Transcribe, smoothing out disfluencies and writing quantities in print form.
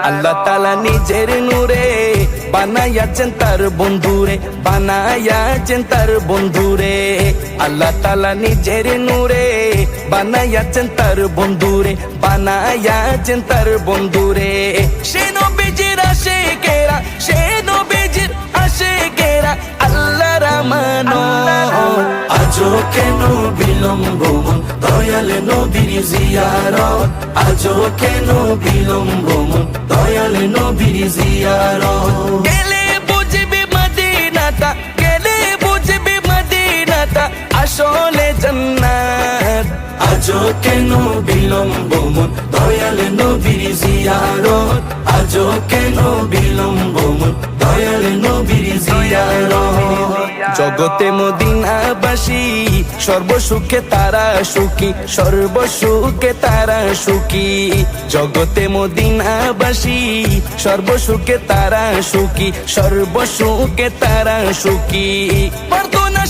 আল্লাহ তাআলা নিজের নূরে বানায়াছেন তার বন্ধুরে, বানায়াছেন তার বন্ধুরে। আল্লাহ তাআলা নিজের নূরে বানায়াছেন তার বন্ধুরে, বানায়াছেন তার বন্ধুরে। সে নবীজির আশিকেরা, সে নবীজির আশিকেরা আল্লাহর আমানত। আজও কেন বিলম্ব মন দয়াল নবীর জিয়ারত, আজও কেন বিলম্ব মন দয়াল নবীর জিয়ারত। গেলে বুঝবি মদিনাটা, গেলে বুঝবি মদিনাটা আসলে জান্নাত। আজও কেন বিলম্ব মন দয়াল নবীর জিয়ারত, আজও কেন বিলম্ব মন দয়াল নবীর জিয়ারত। জগতে মদিনাবাসী সর্বসুখে তারা সুখী, সর্বসুখে তারা সুখী। জগতে মদিনাবাসী সর্বসুখে তারা সুখী, সর্বসুখে তারা সুখী। প্রার্থনা